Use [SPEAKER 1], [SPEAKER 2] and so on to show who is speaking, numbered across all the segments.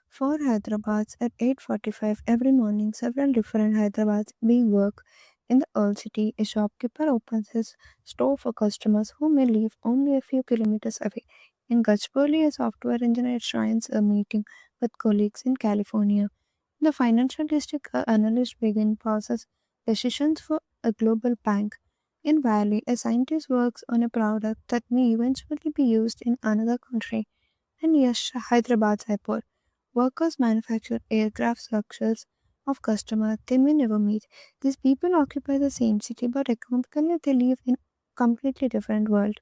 [SPEAKER 1] Four Hyderabad's at 8:45 every morning, several different Hyderabad's being work in the old city. A shopkeeper opens his store for customers who may live only a few kilometers away. In Gachbowli, a software engineer joins a meeting with colleagues in California. In the financial district, an analyst begin process decisions for a global bank. In Valley, a scientist works on a product that may eventually be used in another country. And yes, Hyderabad's airport. Workers manufacture aircraft structures of customers they may never meet. These people occupy the same city, but economically they live in completely different world.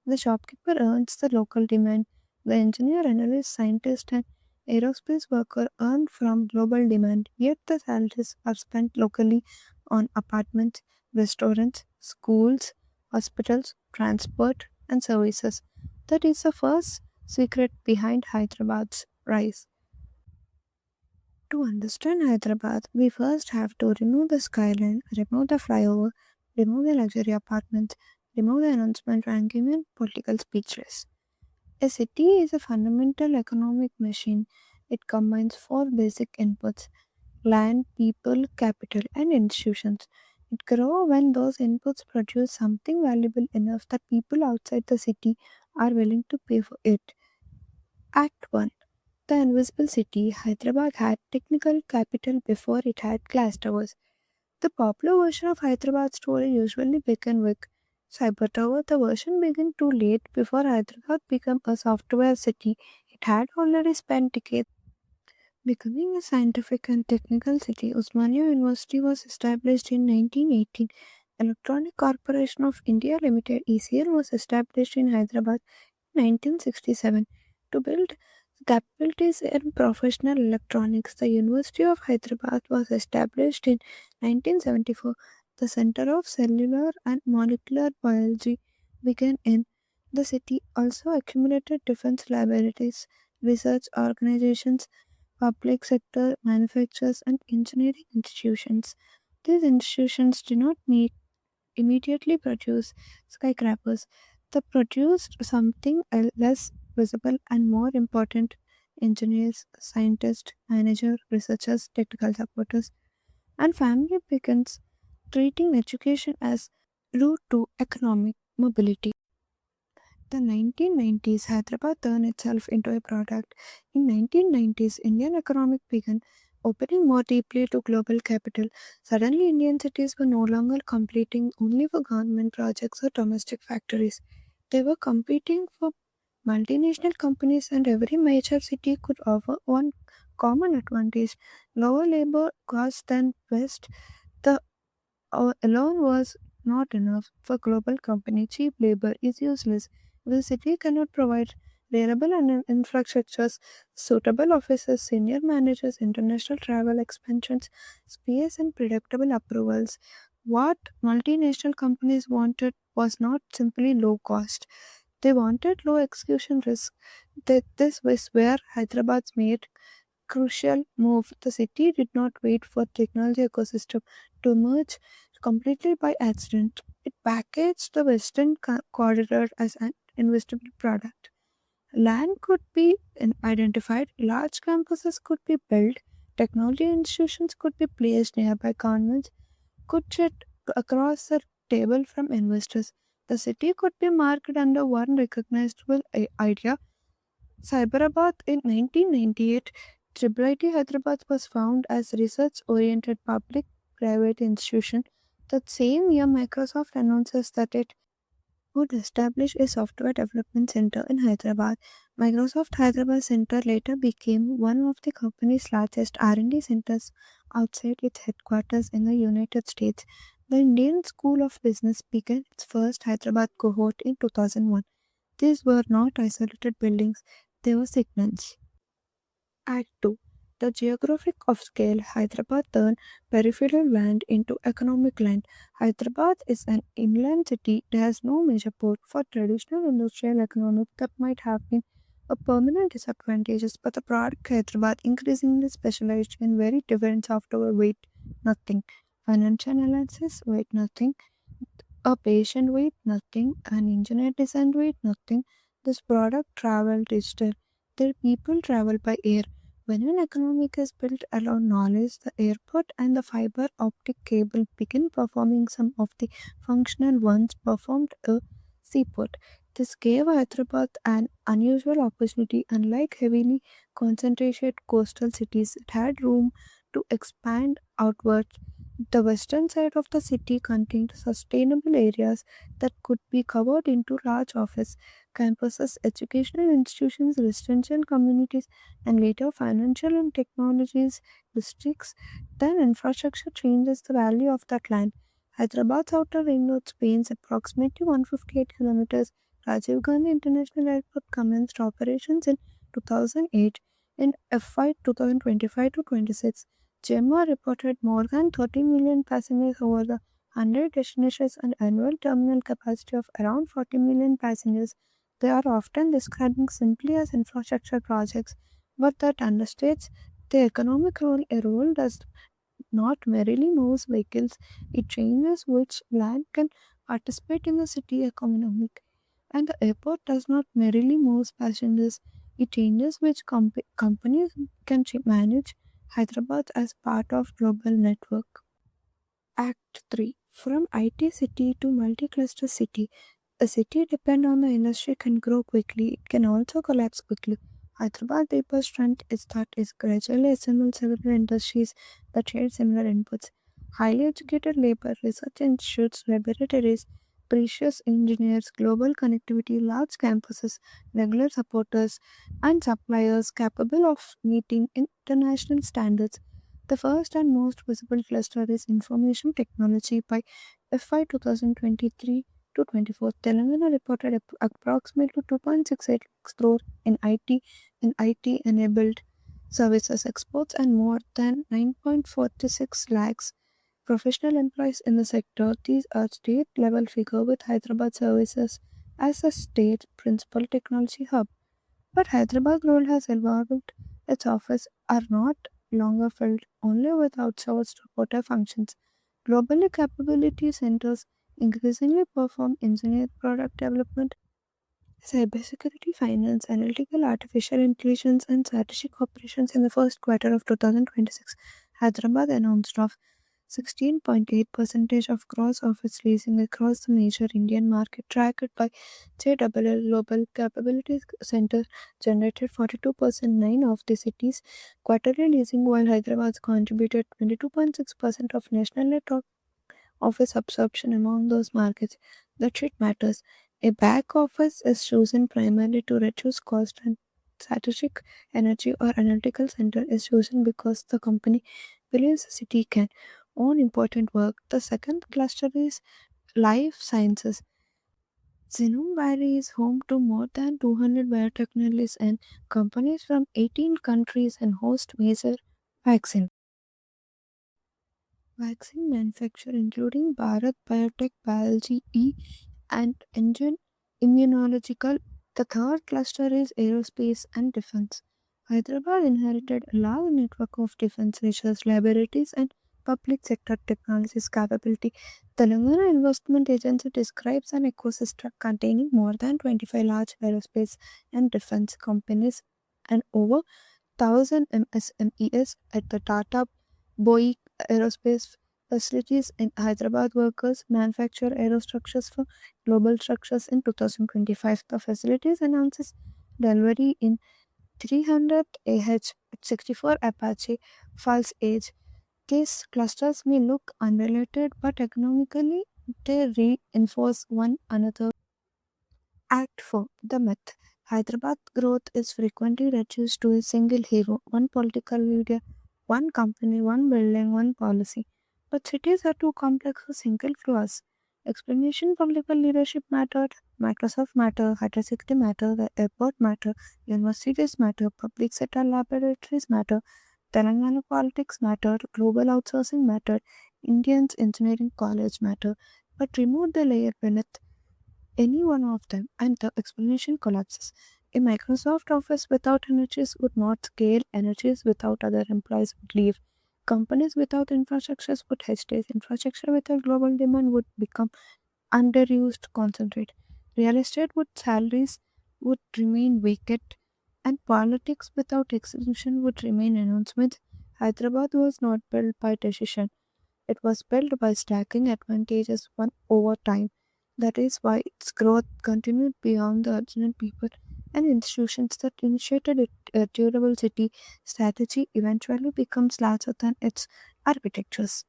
[SPEAKER 1] The shopkeeper earns the local demand. The engineer, analyst, scientist, and aerospace worker earn from global demand. Yet the salaries are spent locally on apartments, restaurants, schools, hospitals, transport, and services. That is the first secret behind Hyderabad's rise. To understand Hyderabad, we first have to remove the skyline, remove the flyover, remove the luxury apartments, remove the announcement ranking and political speeches. A city is a fundamental economic machine. It combines four basic inputs: land, people, capital, and institutions. It grows when those inputs produce something valuable enough that people outside the city are willing to pay for it. Act 1. The Invisible City. Hyderabad had technical capital before it had glass towers. The popular version of Hyderabad story usually began with Cyber Tower. The version began too late before Hyderabad became a software city. It had already spent decades becoming a scientific and technical city. Osmania University was established in 1918. Electronic Corporation of India Limited (ECL) was established in Hyderabad 1967 to build capabilities in professional electronics. The University of Hyderabad was established in 1974. The Center of Cellular and Molecular Biology began in the city. Also accumulated defense laboratories, research organizations, public sector manufacturers, and engineering institutions. These institutions do not need immediately produce skyscrapers. They produced something less visible and more important: engineers, scientists, managers, researchers, technical supporters, and family begins treating education as route to economic mobility. The 1990s, Hyderabad turned itself into a product. In 1990s, Indian economic began opening more deeply to global capital. Suddenly, Indian cities were no longer competing only for government projects or domestic factories. They were competing for multinational companies, and every major city could offer one common advantage: lower labor costs than West. The alone was not enough for global company. Cheap labor is useless. If the city cannot provide reliable and infrastructures, suitable offices, senior managers, international travel expansions, space, and predictable approvals. What multinational companies wanted was not simply low cost. They wanted low execution risk. This was where Hyderabad's made crucial move. The city did not wait for technology ecosystem to merge completely by accident. It packaged the Western corridor as an investable product. Land could be identified, large campuses could be built, technology institutions could be placed nearby, governments could sit across the table from investors. The city could be marked under one recognizable idea: Cyberabad. In 1998, IIIT Hyderabad was found as research-oriented public-private institution. That same year, Microsoft announces that it would establish a software development center in Hyderabad. Microsoft Hyderabad Center later became one of the company's largest R&D centers outside its headquarters in the United States. The Indian School of Business began its first Hyderabad cohort in 2001. These were not isolated buildings, they were signals. Act 2. The geographic of scale. Hyderabad turned peripheral land into economic land. Hyderabad is an inland city. It has no major port. For traditional industrial economic, that might have been a permanent disadvantage, but the product Hyderabad increasingly specialized in very different software: weight nothing, financial analysis weight nothing, a patient weight nothing, an engineer design weight nothing. This product travel digital. Their people travel by air. When an economic is built around knowledge, the airport and the fiber optic cable begin performing some of the functional ones performed a seaport. This gave Hyderabad an unusual opportunity. Unlike heavily concentrated coastal cities, it had room to expand outward. The western side of the city contained sustainable areas that could be covered into large office campuses, educational institutions, residential communities, and later financial and technologies districts. Then infrastructure changes the value of that land. Hyderabad's outer ring road spans approximately 158 kilometers. Rajiv Gandhi International Airport commenced operations in 2008. In FY 2025 to 26, Gemma reported more than 30 million passengers over the 100 destinations and annual terminal capacity of around 40 million passengers. They are often described simply as infrastructure projects, but that understates the economic role. A role does not merely moves vehicles, it changes which land can participate in the city economic. And the airport does not merely move passengers, it changes which companies can manage Hyderabad as part of global network. Act 3. From IT city to multi-cluster city. A city depend on the industry can grow quickly, it can also collapse quickly. Hyderabad paper strength is that it gradually assembles several industries that share similar inputs. Highly educated labor, research institutes, laboratories, precious engineers, global connectivity, large campuses, regular supporters, and suppliers capable of meeting international standards. The first and most visible cluster is information technology. By FY 2023 to 24, Telangana reported approximately 2.68 crore in IT enabled services exports and more than 9.46 lakhs professional employees in the sector. These are state level figure with Hyderabad services as a state principal technology hub. But Hyderabad's role has evolved. Its offices are not longer filled only with outsourced supporter functions. Globally, capability centers increasingly perform engineer product development, cybersecurity, finance, analytical, artificial intelligence, and strategic operations. In the first quarter of 2026, Hyderabad announced of 16.8% of gross office leasing across the major Indian market, tracked by JLL Global Capability Center, generated 42% nine of the city's quarterly leasing, while Hyderabad contributed 22.6% of national network office absorption among those markets. That shit matters. A back office is chosen primarily to reduce cost, and strategic energy or analytical center is chosen because the company believes the city can own important work. The second cluster is life sciences. Zenum Valley is home to more than 200 biotechnologists and companies from 18 countries and host major vaccine vaccine manufacturer including Bharat Biotech Biology E and Engine Immunological. The third cluster is aerospace and defense. Hyderabad inherited a large network of defense research laboratories and public sector technologies capability. Telangana Investment Agency describes an ecosystem containing more than 25 large aerospace and defense companies and over 1,000 MSMEs at the Tata Boeing Aerospace facilities in Hyderabad. Workers manufacture aerostructures for global structures. In 2025, the facilities announces delivery in 300 AH 64 Apache False Age. These clusters may look unrelated, but economically they reinforce one another. Act 4. The myth. Hyderabad growth is frequently reduced to a single hero, one political leader, one company, one building, one policy. But cities are too complex for single flaws. Explanation political leadership mattered, Microsoft matter, HITEC City matter, the airport matter, universities matter, public sector laboratories matter, Telangana politics mattered, global outsourcing mattered, Indians engineering college matter. But remove the layer beneath any one of them, and the explanation collapses. A Microsoft Office without energies would not scale, energies without other employees would leave. Companies without infrastructures would hesitate. Infrastructure without global demand would become underused, concentrate. Real estate would salaries would remain vacant. and politics without execution would remain announcements. Hyderabad was not built by decision, it was built by stacking advantages one over time. That is why its growth continued beyond the original people and institutions that initiated it. A durable city strategy eventually becomes larger than its architectures.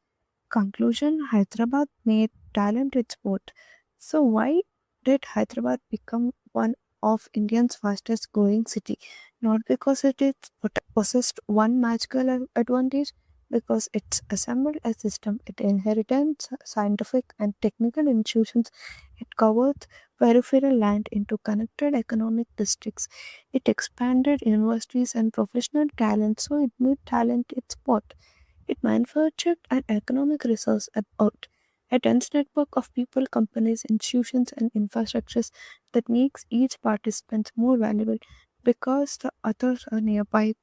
[SPEAKER 1] Conclusion: Hyderabad made talent its sport. So, why did Hyderabad become one of India's fastest growing city? Not because possessed one magical advantage, because it's assembled a system. It inherited scientific and technical institutions. It covered peripheral land into connected economic districts. It expanded universities and professional talent, so it made talent its sport. It manufactured an economic resource about a dense network of people, companies, institutions, and infrastructures that makes each participant more valuable because the others are nearby.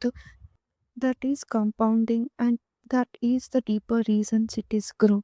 [SPEAKER 1] That is compounding, and that is the deeper reason cities grow.